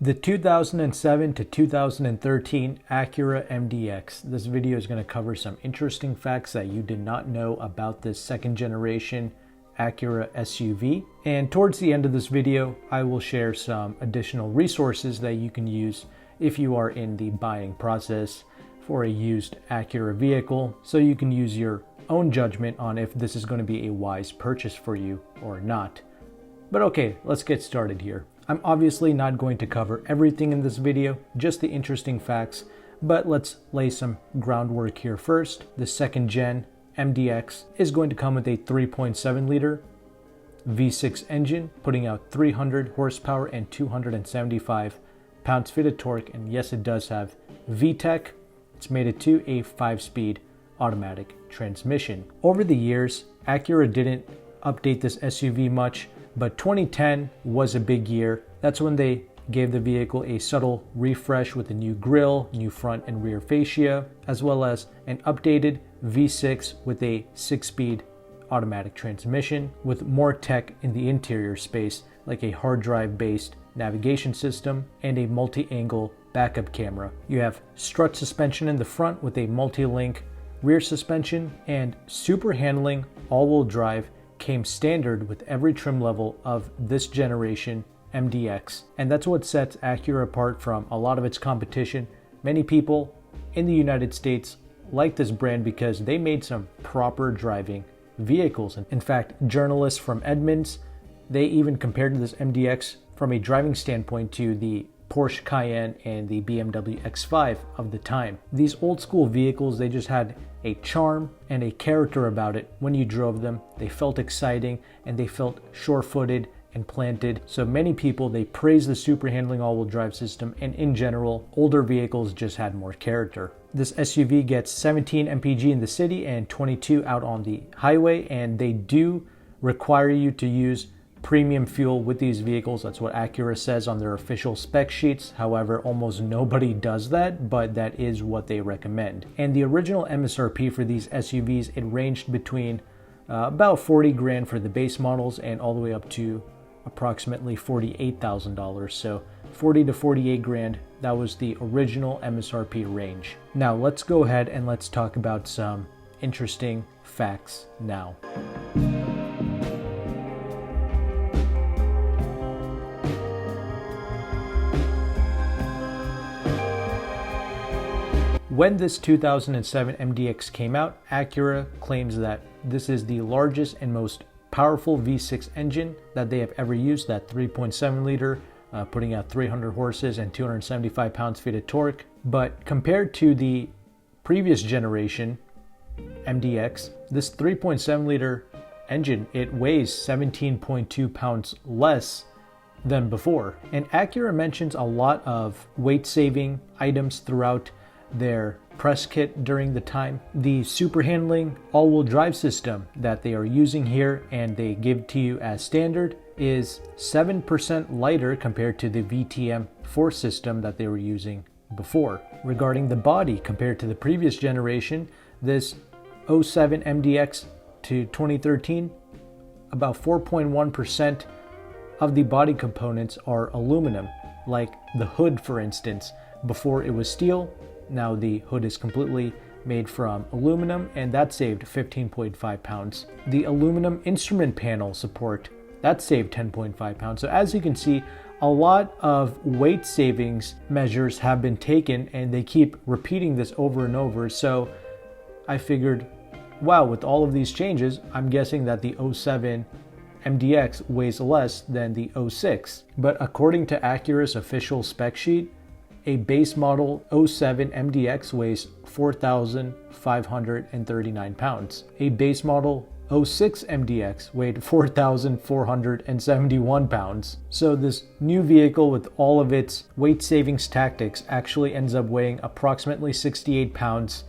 The 2007 to 2013 Acura MDX. This video is going to cover some interesting facts that you did not know about this second generation Acura SUV. And towards the end of this video, I will share some additional resources that you can use if you are in the buying process for a used Acura vehicle, so you can use your own judgment on if this is going to be a wise purchase for you or not. But okay, let's get started here. I'm obviously not going to cover everything in this video, just the interesting facts, but let's lay some groundwork here first. The second gen MDX is going to come with a 3.7 liter V6 engine, putting out 300 horsepower and 275 pounds-feet of torque, and yes, it does have VTEC. It's mated to a 5-speed automatic transmission. Over the years, Acura didn't update this SUV much, but 2010 was a big year. That's when they gave the vehicle a subtle refresh with a new grille, new front and rear fascia, as well as an updated V6 with a 6-speed automatic transmission with more tech in the interior space, like a hard drive based navigation system and a multi-angle backup camera. You have strut suspension in the front with a multi-link rear suspension, and super handling all-wheel drive came standard with every trim level of this generation MDX, and that's what sets Acura apart from a lot of its competition. Many people in the United States like this brand because they made some proper driving vehicles. In fact, journalists from Edmunds, they even compared this MDX from a driving standpoint to the Porsche Cayenne and the BMW X5 of the time. These old school vehicles, they just had a charm and a character about it. When you drove them, they felt exciting and they felt sure-footed and planted. So many people, they praise the super handling all-wheel drive system, and in general, older vehicles just had more character. This SUV gets 17 mpg in the city and 22 out on the highway, and they do require you to use premium fuel with these vehicles. That's what Acura says on their official spec sheets. However, almost nobody does that, but that is what they recommend. And the original MSRP for these SUVs, it ranged between about 40 grand for the base models and all the way up to approximately $48,000. So 40 to 48 grand, that was the original MSRP range. Now let's go ahead and let's talk about some interesting facts now. When this 2007 MDX came out, Acura claims that this is the largest and most powerful V6 engine that they have ever used, that 3.7 liter, putting out 300 horses and 275 pounds-feet of torque. But compared to the previous generation MDX, this 3.7 liter engine, it weighs 17.2 pounds less than before. And Acura mentions a lot of weight-saving items throughout their press kit during the time. The super handling all-wheel drive system that they are using here and they give to you as standard is 7% lighter compared to the VTM4 system that they were using before. Regarding the body, compared to the previous generation, this 07 MDX to 2013, about 4.1% of the body components are aluminum, like the hood, for instance. Before it was steel. Now the hood is completely made from aluminum, and that saved 15.5 pounds. The aluminum instrument panel support, that saved 10.5 pounds. So as you can see, a lot of weight savings measures have been taken, and they keep repeating this over and over. So I figured, wow, with all of these changes, I'm guessing that the 07 MDX weighs less than the 06. But according to Acura's official spec sheet, a base model 07 MDX weighs 4,539 pounds. A base model 06 MDX weighed 4,471 pounds. So this new vehicle with all of its weight savings tactics actually ends up weighing approximately 68 pounds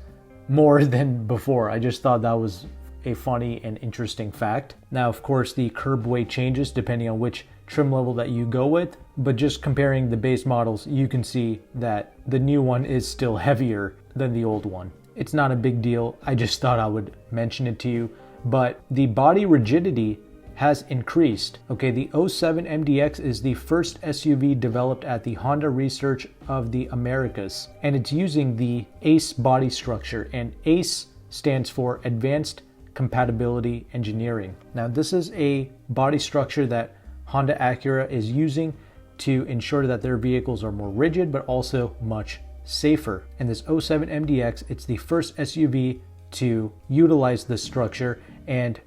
more than before. I just thought that was a funny and interesting fact. Now, of course, the curb weight changes depending on which trim level that you go with, but just comparing the base models, you can see that the new one is still heavier than the old one. It's not a big deal. I just thought I would mention it to you, but the body rigidity has increased. Okay, the 07 MDX is the first SUV developed at the Honda Research of the Americas, and it's using the ACE body structure, and ACE stands for Advanced Compatibility Engineering. Now, this is a body structure that Honda Acura is using to ensure that their vehicles are more rigid, but also much safer. And this 07 MDX, it's the first SUV to utilize this structure, and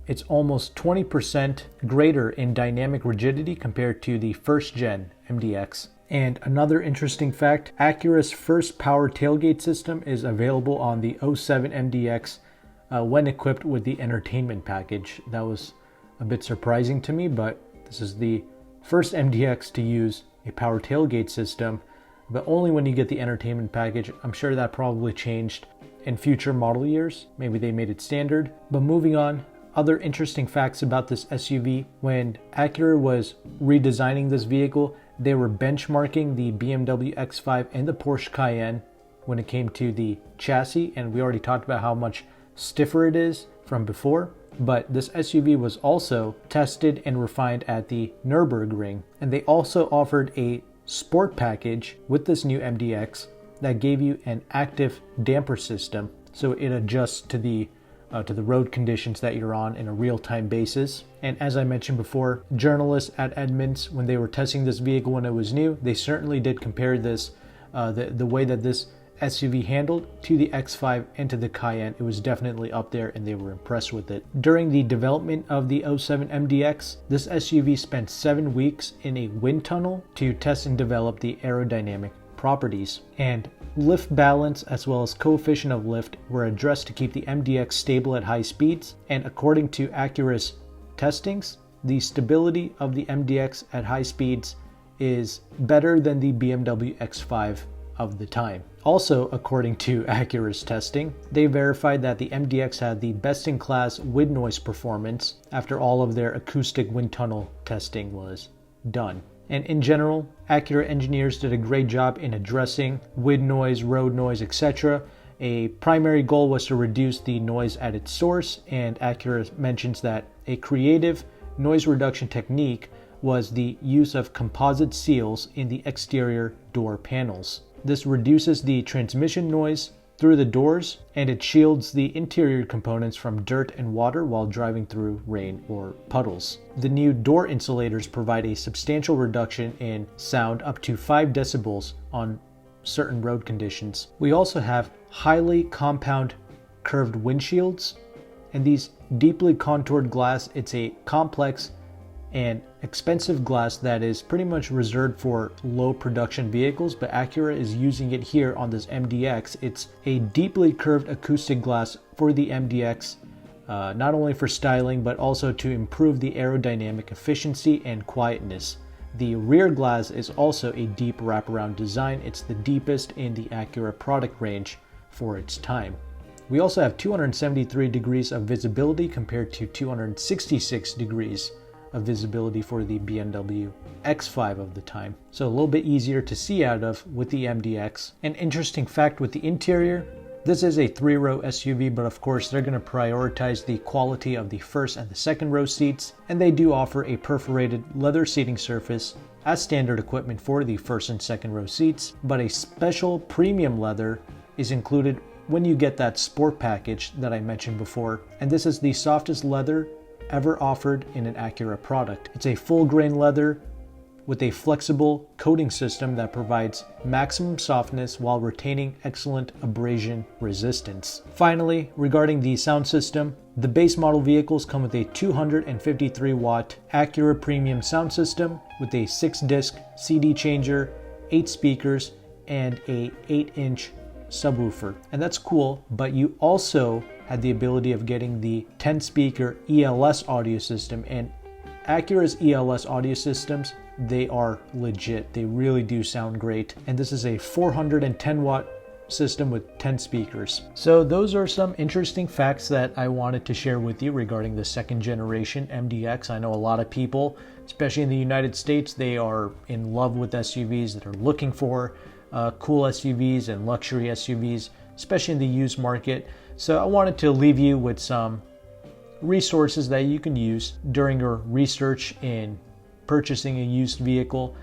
it's almost 20% greater in dynamic rigidity compared to the first gen MDX. And another interesting fact, Acura's first power tailgate system is available on the 07 MDX when equipped with the entertainment package. That was a bit surprising to me, but this is the first MDX to use a power tailgate system, but only when you get the entertainment package. I'm sure that probably changed in future model years. Maybe they made it standard. But moving on, other interesting facts about this SUV. When Acura was redesigning this vehicle, they were benchmarking the BMW X5 and the Porsche Cayenne when it came to the chassis, and we already talked about how much stiffer it is from before. But this SUV was also tested and refined at the Nürburgring, and they also offered a sport package with this new MDX that gave you an active damper system, so it adjusts to the road conditions that you're on in a real-time basis. And as I mentioned before, journalists at Edmunds, when they were testing this vehicle when it was new, they certainly did compare this, the way that this SUV handled to the X5 and to the Cayenne. It was definitely up there, and they were impressed with it. During the development of the 07 MDX, this SUV spent 7 weeks in a wind tunnel to test and develop the aerodynamic properties. And lift balance as well as coefficient of lift were addressed to keep the MDX stable at high speeds. And according to Acura's testings, the stability of the MDX at high speeds is better than the BMW X5 of the time. Also, according to Acura's testing, they verified that the MDX had the best-in-class wind noise performance after all of their acoustic wind tunnel testing was done. And in general, Acura engineers did a great job in addressing wind noise, road noise, etc. A primary goal was to reduce the noise at its source, and Acura mentions that a creative noise reduction technique was the use of composite seals in the exterior door panels. This reduces the transmission noise through the doors, and it shields the interior components from dirt and water while driving through rain or puddles. The new door insulators provide a substantial reduction in sound, up to 5 decibels on certain road conditions. We also have highly compound curved windshields, and these deeply contoured glass, it's a complex and expensive glass that is pretty much reserved for low production vehicles, but Acura is using it here on this MDX. It's a deeply curved acoustic glass for the MDX, not only for styling, but also to improve the aerodynamic efficiency and quietness. The rear glass is also a deep wraparound design. It's the deepest in the Acura product range for its time. We also have 273 degrees of visibility compared to 266 degrees of visibility for the BMW X5 of the time. So a little bit easier to see out of with the MDX. An interesting fact with the interior, this is a 3-row SUV, but of course they're going to prioritize the quality of the first and the second row seats, and they do offer a perforated leather seating surface as standard equipment for the first and second row seats, but a special premium leather is included when you get that sport package that I mentioned before, and this is the softest leather ever offered in an Acura product. It's a full grain leather with a flexible coating system that provides maximum softness while retaining excellent abrasion resistance. Finally, regarding the sound system, the base model vehicles come with a 253 watt Acura premium sound system with a 6-disc CD changer, 8 speakers, and a 8-inch subwoofer. And that's cool, but you also had the ability of getting the 10-speaker ELS audio system, and Acura's ELS audio systems, they are legit. They really do sound great. And this is a 410 watt system with 10 speakers. So those are some interesting facts that I wanted to share with you regarding the second generation MDX. I know a lot of people, especially in the United States, they are in love with SUVs, that are looking for cool SUVs and luxury SUVs, especially in the used market. So I wanted to leave you with some resources that you can use during your research in purchasing a used vehicle.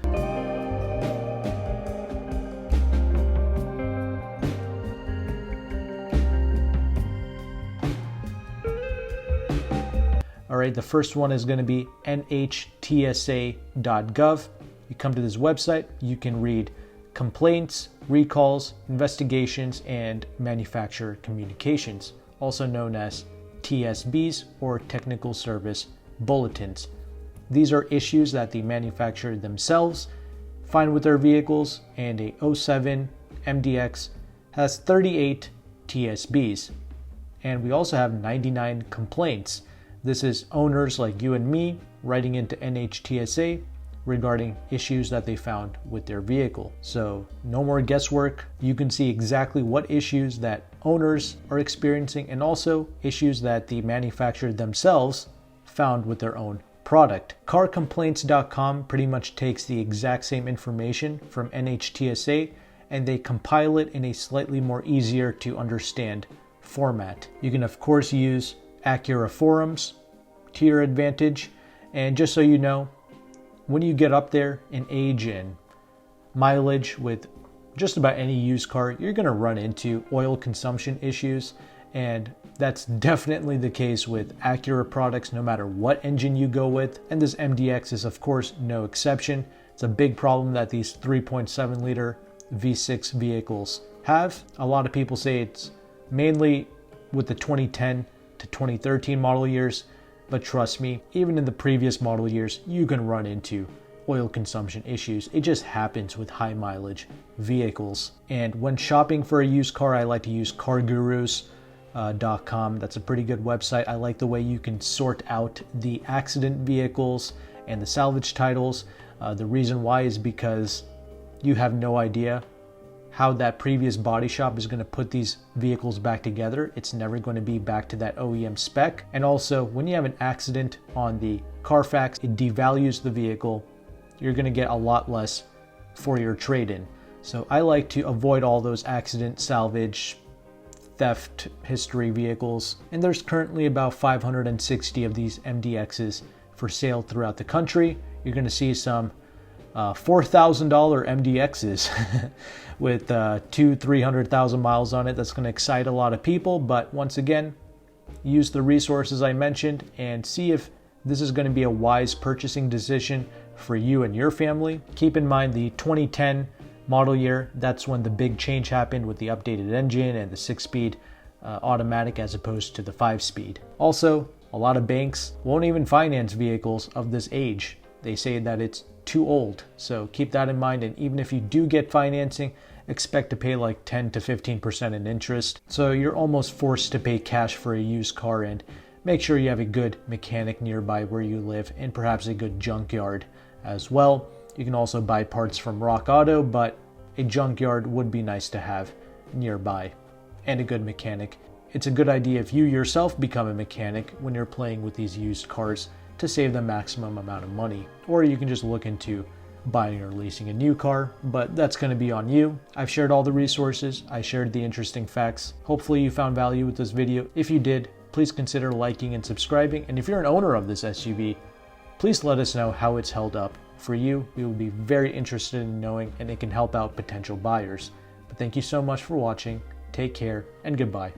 All right, the first one is going to be nhtsa.gov. You come to this website, you can read complaints, recalls, investigations, and manufacturer communications, also known as TSBs or Technical Service Bulletins. These are issues that the manufacturer themselves find with their vehicles, and a 07 MDX has 38 TSBs. And we also have 99 complaints. This is owners like you and me writing into NHTSA regarding issues that they found with their vehicle. So no more guesswork. You can see exactly what issues that owners are experiencing and also issues that the manufacturer themselves found with their own product. Carcomplaints.com pretty much takes the exact same information from NHTSA and they compile it in a slightly more easier to understand format. You can of course use Acura forums to your advantage, and just so you know, when you get up there in age and mileage with just about any used car, you're going to run into oil consumption issues, and that's definitely the case with Acura products no matter what engine you go with, and this MDX is of course no exception. It's a big problem that these 3.7 liter V6 vehicles have. A lot of people say it's mainly with the 2010 to 2013 model years, but trust me, even in the previous model years, you can run into oil consumption issues. It just happens with high mileage vehicles. And when shopping for a used car, I like to use cargurus.com. That's a pretty good website. I like the way you can sort out the accident vehicles and the salvage titles. The reason why is because you have no idea how that previous body shop is going to put these vehicles back together. It's never going to be back to that OEM spec. And also, when you have an accident on the Carfax, it devalues the vehicle. You're going to get a lot less for your trade-in. So I like to avoid all those accident, salvage, theft history vehicles. And there's currently about 560 of these MDXs for sale throughout the country. You're going to see some $4,000 MDXs with 200,000-300,000 miles on it. That's going to excite a lot of people, but once again, use the resources I mentioned and see if this is going to be a wise purchasing decision for you and your family. Keep in mind the 2010 model year, that's when the big change happened with the updated engine and the 6-speed automatic as opposed to the 5-speed. Also, a lot of banks won't even finance vehicles of this age. They say that it's too old. So keep that in mind. And even if you do get financing, expect to pay like 10 to 15% in interest. So you're almost forced to pay cash for a used car, and make sure you have a good mechanic nearby where you live and perhaps a good junkyard as well. You can also buy parts from Rock Auto, but a junkyard would be nice to have nearby and a good mechanic. It's a good idea if you yourself become a mechanic when you're playing with these used cars to save the maximum amount of money. Or you can just look into buying or leasing a new car, but that's going to be on you. I've shared all the resources. I shared the interesting facts. Hopefully you found value with this video. If you did, please consider liking and subscribing. And if you're an owner of this SUV, please let us know how it's held up for you. We will be very interested in knowing, and it can help out potential buyers. But thank you so much for watching. Take care and goodbye.